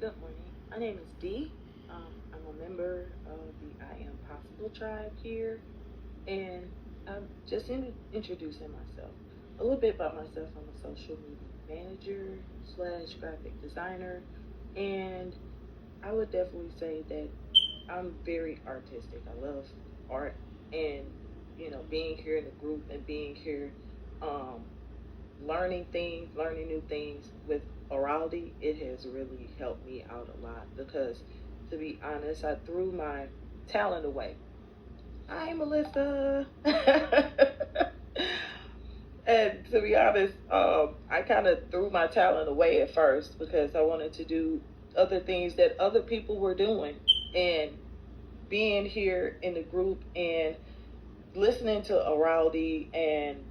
Good morning. My name is Dee. I'm a member of the I Am Possible tribe here, and I'm just introducing myself. A little bit about myself. I'm a social media manager slash graphic designer, and I would definitely say that I'm very artistic. I love art, and being here in the group and being here, um, learning new things with orality, it has really helped me out a lot because, to be honest, I threw my talent away. Hi, Melissa. And to be honest, I kind of threw my talent away at first because I wanted to do other things that other people were doing. And being here in the group and listening to orality and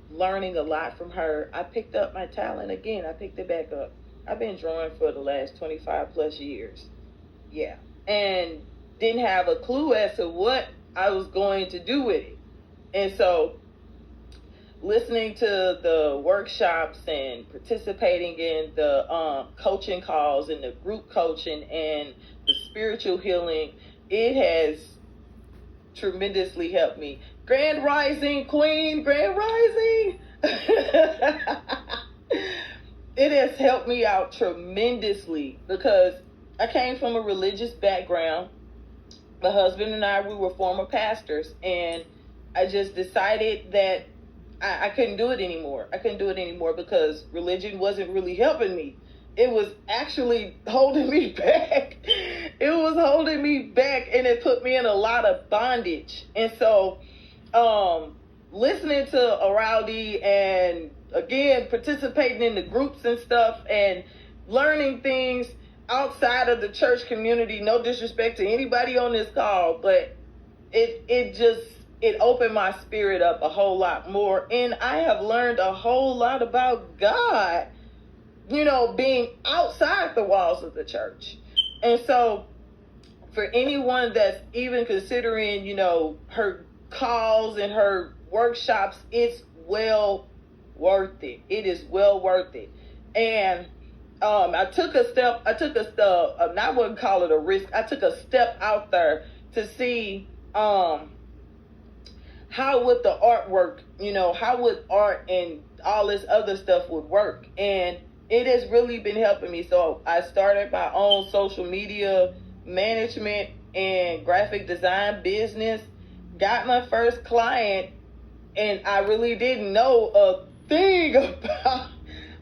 learning a lot from her, I picked up my talent again. I picked it back up. I've been drawing for the last 25 plus years. Yeah. And didn't have a clue as to what I was going to do with it. And so listening to the workshops and participating in the coaching calls and the group coaching and the spiritual healing, it has tremendously helped me. Grand Rising, Queen, Grand Rising. It has helped me out tremendously because I came from a religious background. My husband and I, we were former pastors, and I just decided that I couldn't do it anymore. I couldn't do it anymore because religion wasn't really helping me. It was actually holding me back. It was holding me back, and it put me in a lot of bondage. And so, listening to orality and again participating in the groups and stuff and learning things outside of the church community. No disrespect to anybody on this call, but it opened my spirit up a whole lot more, and I have learned a whole lot about God, being outside the walls of the church. And so for anyone that's even considering, her calls and her workshops, it's well worth it. It is well worth it. And I took a step, I wouldn't call it a risk. I took a step out there to see how would the artwork, how would art and all this other stuff would work. And it has really been helping me. So I started my own social media management and graphic design business, got my first client, and I really didn't know a thing about,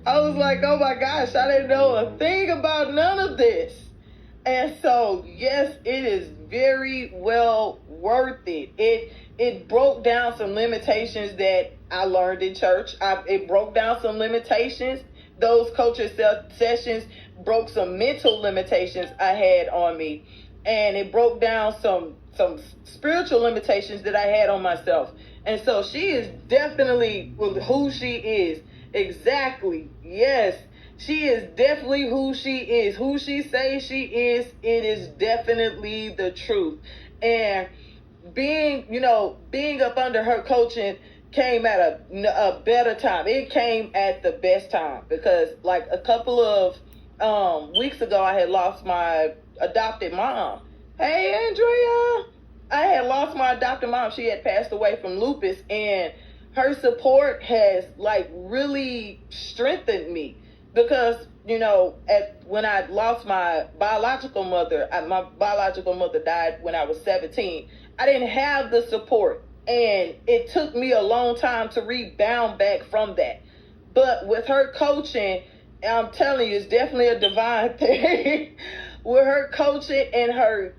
I was like, oh my gosh, I didn't know a thing about none of this. And so, yes, it is very well worth it. It broke down some limitations that I learned in church. It broke down some limitations. Those coaching sessions broke some mental limitations I had on me. And it broke down some spiritual limitations that I had on myself. And so she is definitely who she is. Exactly. Yes. She is definitely who she is. Who she says she is, it is definitely the truth. And being up under her coaching came at a better time. It came at the best time because like a couple of weeks ago, I had lost my adopted mom. Hey, Andrea. I had lost my adopted mom. She had passed away from lupus, and her support has like really strengthened me because, when I lost my biological mother died when I was 17. I didn't have the support, and it took me a long time to rebound back from that. But with her coaching, I'm telling you, it's definitely a divine thing. With her coaching and her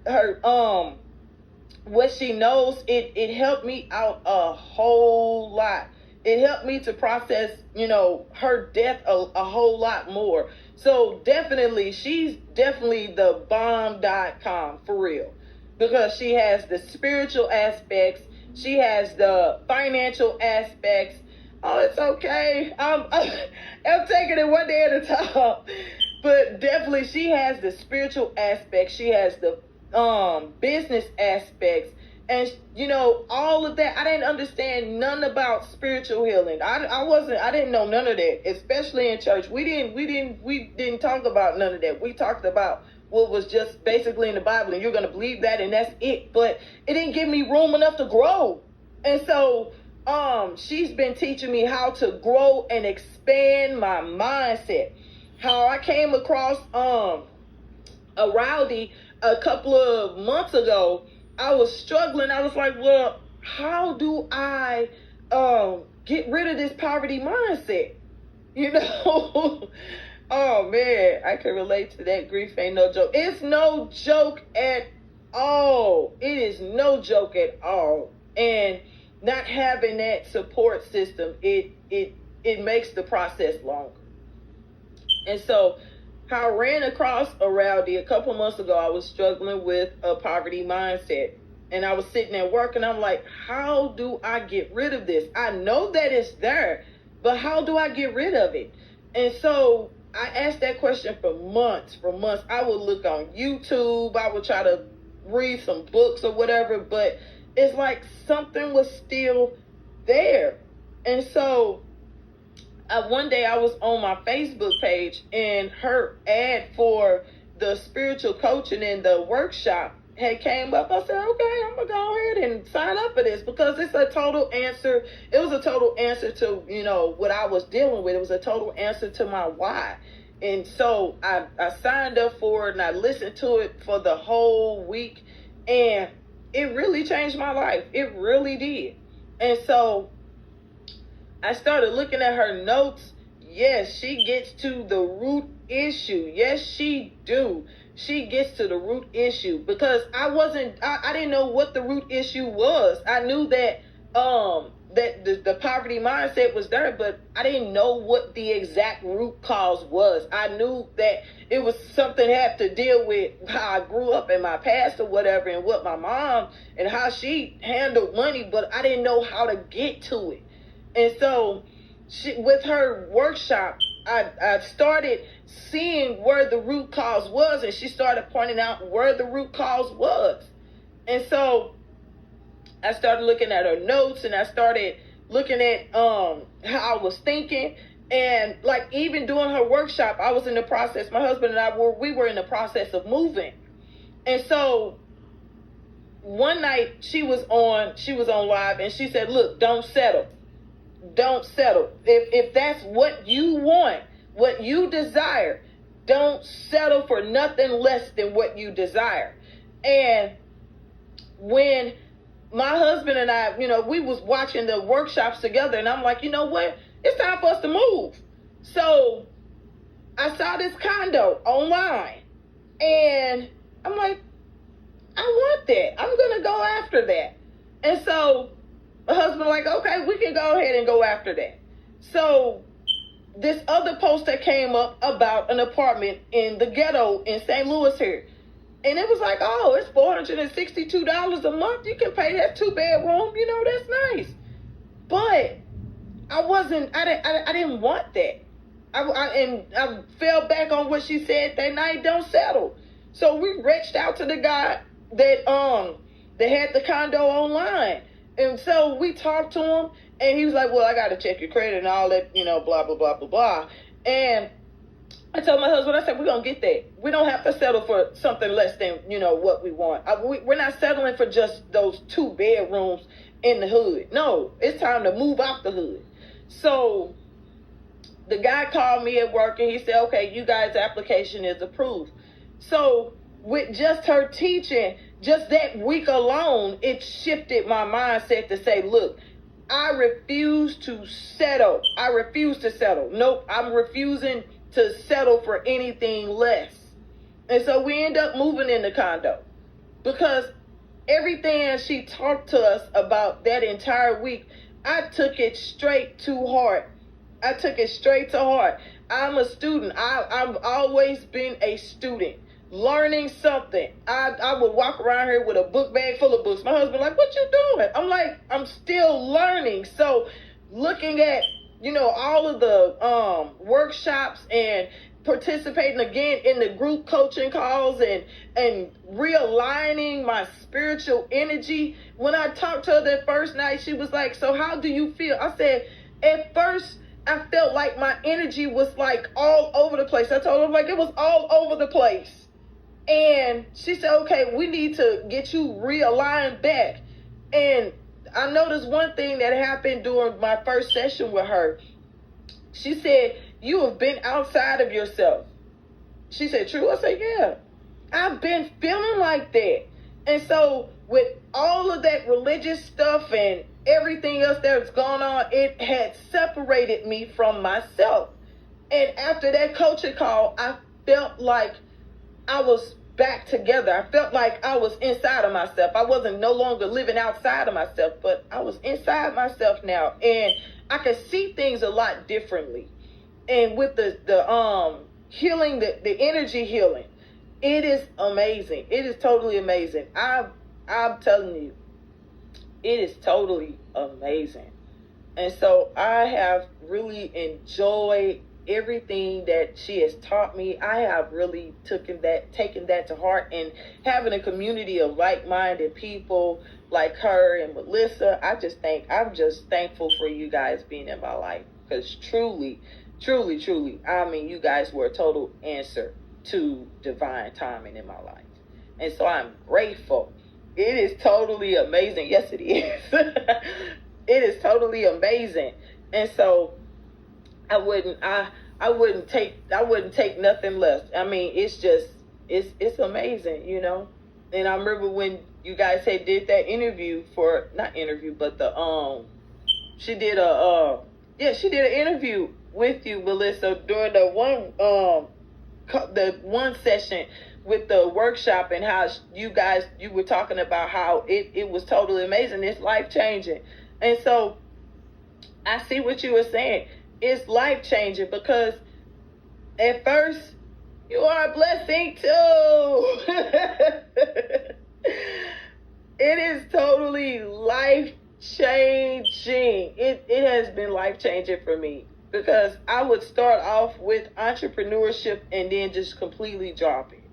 what she knows, it helped me out a whole lot. It helped me to process, her death a whole lot more. So definitely, she's definitely the bomb.com for real. Because she has the spiritual aspects. She has the financial aspects. Oh, it's okay. I'm taking it one day at a time. But definitely, she has the spiritual aspects. She has the business aspects. And all of that, I didn't understand none about spiritual healing. I didn't know none of that, especially in church. We didn't talk about none of that. We talked about what was just basically in the Bible, and you're going to believe that, and that's it. But it didn't give me room enough to grow. And so she's been teaching me how to grow and expand my mindset. How I came across a rowdy a couple of months ago. I was struggling. I was like, well, how do I get rid of this poverty mindset? Oh, man, I can relate to that. Grief ain't no joke. It's no joke at all. It is no joke at all. And not having that support system, it makes the process longer. And so I ran across a rowdy a couple months ago. I was struggling with a poverty mindset. And I was sitting at work and I'm like, how do I get rid of this? I know that it's there, but how do I get rid of it? And so I asked that question for months. I would look on YouTube. I would try to read some books or whatever, but it's like something was still there. And so one day I was on my Facebook page and her ad for the spiritual coaching and the workshop had came up. I said, okay, I'm going to go ahead and sign up for this because it's a total answer. It was a total answer to, what I was dealing with. It was a total answer to my why. And so I signed up for it and I listened to it for the whole week. And it really changed my life. It really did. And so I started looking at her notes. Yes, she gets to the root issue. Yes, she do. She gets to the root issue because I didn't know what the root issue was. I knew that that the poverty mindset was there, but I didn't know what the exact root cause was. I knew that it was something had to deal with how I grew up in my past or whatever, and what my mom and how she handled money, but I didn't know how to get to it. And so with her workshop, I started seeing where the root cause was, and she started pointing out where the root cause was. And so I started looking at her notes, and I started looking at how I was thinking. And like even doing her workshop, I was in the process, my husband and we were in the process of moving. And so one night she was on live, and she said, look, don't settle. Don't settle. If that's what you want, what you desire, don't settle for nothing less than what you desire. And when my husband and I, we was watching the workshops together, and I'm like, you know what? It's time for us to move. So I saw this condo online, and I'm like, I want that. I'm going to go after that. And so my husband like, okay, we can go ahead and go after that. So this other post that came up about an apartment in the ghetto in St. Louis here. And it was like, oh, it's $462 a month. You can pay that 2-bedroom. That's nice. But I didn't want that. I fell back on what she said that night, don't settle. So we reached out to the guy that had the condo online. And so we talked to him, and he was like, well, I got to check your credit and all that, blah, blah, blah, blah, blah. And I told my husband, I said, we're going to get that. We don't have to settle for something less than, what we want. We're not settling for just those 2 bedrooms in the hood. No, it's time to move out the hood. So the guy called me at work, and he said, okay, you guys' application is approved. So with just her teaching, just that week alone, it shifted my mindset to say, look, I refuse to settle. I refuse to settle. Nope, I'm refusing to settle for anything less. And so we end up moving in the condo because everything she talked to us about that entire week, I took it straight to heart. I took it straight to heart. I'm a student. I've always been a student. Learning something. I would walk around here with a book bag full of books. My husband like, what you doing? I'm like, I'm still learning. So looking at, all of the workshops and participating again in the group coaching calls and realigning my spiritual energy. When I talked to her that first night, she was like, so how do you feel? I said, at first, I felt like my energy was like all over the place. I told her, like, it was all over the place. And she said, okay, we need to get you realigned back. And I noticed one thing that happened during my first session with her. She said, you have been outside of yourself. She said, true? I said, yeah. I've been feeling like that. And so with all of that religious stuff and everything else that's gone on, it had separated me from myself. And after that coaching call, I felt like I was back together. I felt like I was inside of myself. I wasn't no longer living outside of myself, but I was inside myself now. And I could see things a lot differently. And with the healing, the energy healing, it is amazing. It is totally amazing. I'm telling you, it is totally amazing. And so I have really enjoyed everything that she has taught me. I have really taken that to heart, and having a community of like-minded people like her and Melissa, I'm just thankful for you guys being in my life, because truly, I mean, you guys were a total answer to divine timing in my life. And so I'm grateful. It is totally amazing. Yes, it is. It is totally amazing. And so I wouldn't take nothing less. I mean, it's amazing, you know. And I remember when you guys had did that interview she did an interview with you, Melissa, during the one session with the workshop, and how you were talking about how it was totally amazing. It's life-changing. And so I see what you were saying. It's life-changing, because at first you are a blessing too. It is totally life-changing. It has been life-changing for me, because I would start off with entrepreneurship and then just completely drop it.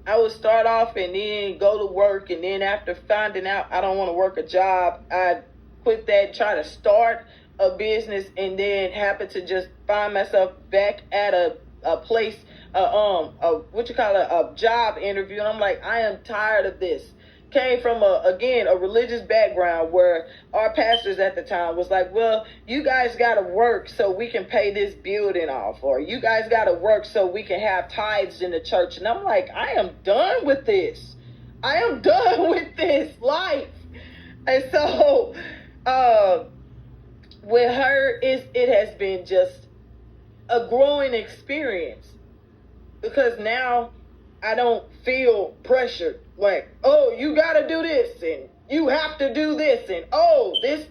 I would start off and then go to work, and then after finding out I don't want to work a job, I quit that, try to start a business, and then happen to just find myself back at a place, a job interview, and I'm like, I am tired of this. Came from a religious background where our pastors at the time was like, well, you guys got to work so we can pay this building off, or you guys got to work so we can have tithes in the church. And I'm like, I am done with this. I am done with this life. And so with her, it has been just a growing experience, because now I don't feel pressured. Like, oh, you got to do this, and you have to do this, and oh, this.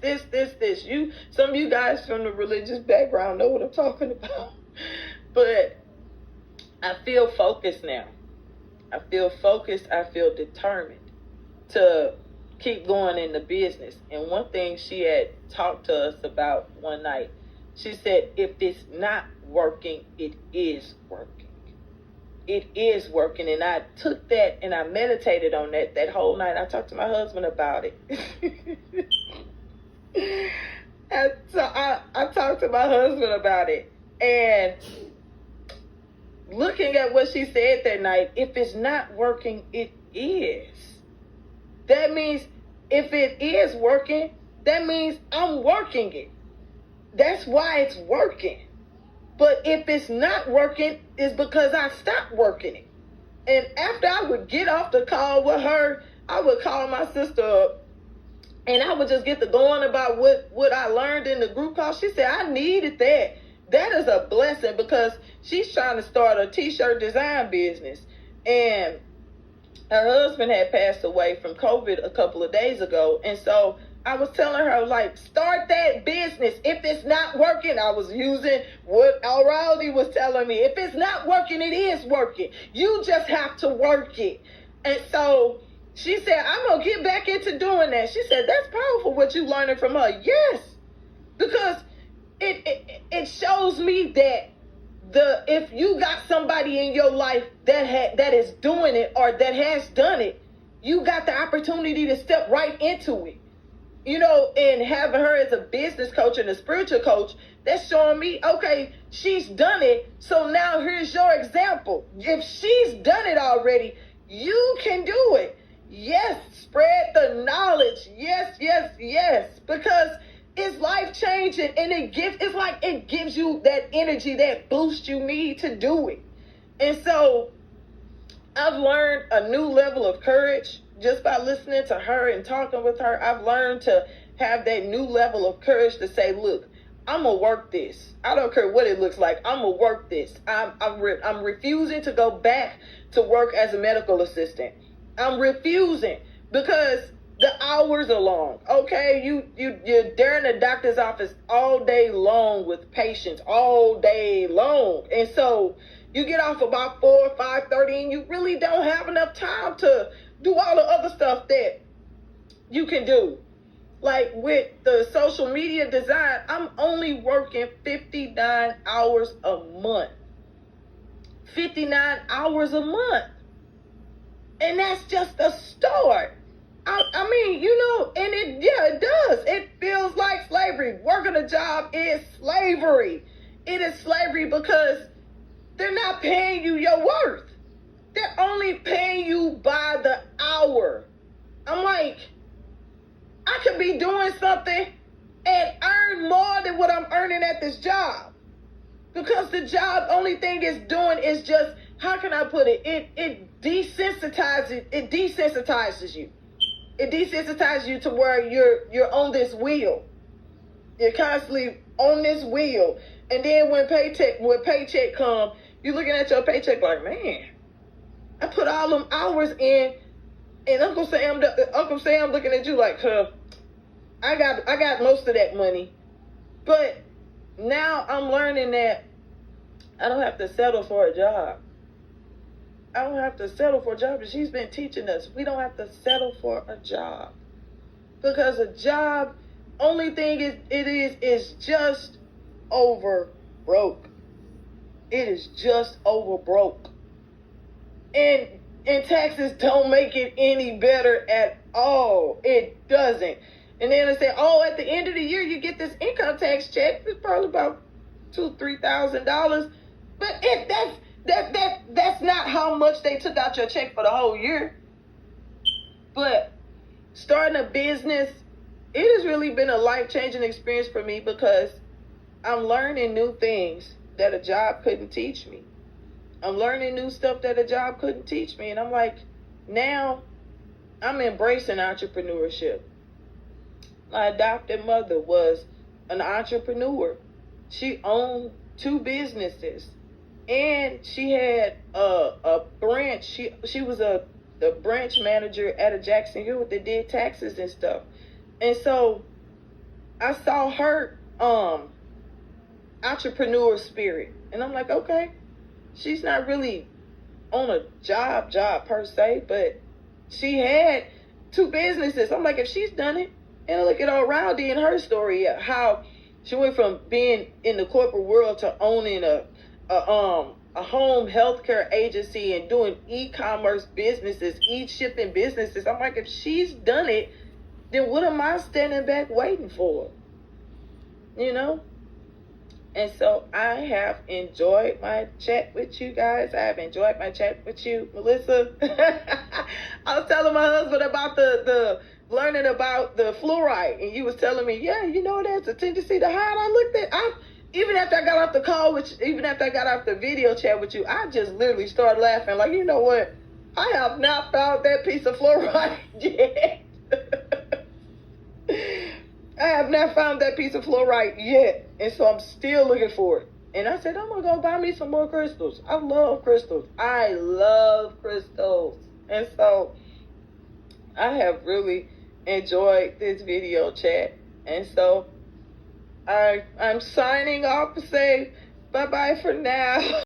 Some of you guys from the religious background know what I'm talking about. But I feel focused now. I feel focused. I feel determined to keep going in the business. And one thing she had talked to us about one night, she said, if it's not working, it is working. It is working. And I took that and I meditated on that whole night. I talked to my husband about it. I talked to my husband about it. And looking at what she said that night, if it's not working, it is. That means if it is working, that means I'm working it. That's why it's working. But if it's not working, it's because I stopped working it. And after I would get off the call with her, I would call my sister up, and I would just get to going about what I learned in the group call. She said, I needed that. That is a blessing, because she's trying to start a t-shirt design business. And her husband had passed away from COVID a couple of days ago. And so I was telling her, like, start that business. If it's not working, I was using what O'Reilly was telling me. If it's not working, it is working. You just have to work it. And so she said, I'm going to get back into doing that. She said, that's powerful what you learning from her. Yes, because it shows me that if you got somebody in your life that is doing it or that has done it, you got the opportunity to step right into it. You know, and having her as a business coach and a spiritual coach, that's showing me, okay, she's done it. So now here's your example. If she's done it already, you can do it. Yes, spread the knowledge. Yes, yes, yes. Because it's life changing, and it's like it gives you that energy, that boost you need to do it. And so I've learned a new level of courage just by listening to her and talking with her. I've learned to have that new level of courage to say, look, I'm going to work this. I don't care what it looks like. I'm going to work this. I'm refusing to go back to work as a medical assistant. I'm refusing because the hours are long. Okay, you're there in the doctor's office all day long with patients all day long. And so you get off about 4 or 5:30 and you really don't have enough time to do all the other stuff that you can do. Like with the social media design, I'm only working 59 hours a month. 59 hours a month. And that's just the start. I mean, you know, and it does. It feels like slavery. Working a job is slavery. It is slavery because they're not paying you your worth. They're only paying you by the hour. I'm like, I could be doing something and earn more than what I'm earning at this job. Because the job, only thing it's doing is just, how can I put it? It desensitizes you. It desensitizes you to where you're on this wheel. You're constantly on this wheel. And then when paycheck come, you're looking at your paycheck like, man, I put all them hours in, and Uncle Sam looking at you like, I got most of that money. But now I'm learning that I don't have to settle for a job. I don't have to settle for a job. And she's been teaching us we don't have to settle for a job. Because a job, only thing it is just over broke. It is just over broke. And taxes don't make it any better at all. It doesn't. And then they say, oh, at the end of the year, you get this income tax check. It's probably about $2,000-$3,000. But that's not how much they took out your check for the whole year. But starting a business, it has really been a life-changing experience for me because I'm learning new things that a job couldn't teach me. I'm learning new stuff that a job couldn't teach me. And I'm like, now I'm embracing entrepreneurship. My adopted mother was an entrepreneur. She owned 2 businesses. And she had a branch. She was the branch manager at a Jackson Hewitt that did taxes and stuff. And so I saw her entrepreneur spirit. And I'm like, okay, she's not really on a job per se, but she had 2 businesses. I'm like, if she's done it, and I look at old Rowdy and her story, how she went from being in the corporate world to owning a home healthcare agency and doing e-commerce businesses, e-shipping businesses. I'm like, if she's done it, then what am I standing back waiting for? You know? And so I have enjoyed my chat with you guys. I have enjoyed my chat with you, Melissa. I was telling my husband about the learning about the fluoride, and you was telling me, yeah, you know, there's a tendency to hide. Even after I got off the call, even after I got off the video chat with you, I just literally started laughing. Like, you know what? I have not found that piece of fluoride yet. I have not found that piece of fluoride yet. And so I'm still looking for it. And I said, I'm going to go buy me some more crystals. I love crystals. And so I have really enjoyed this video chat. And so I'm signing off to say bye-bye for now.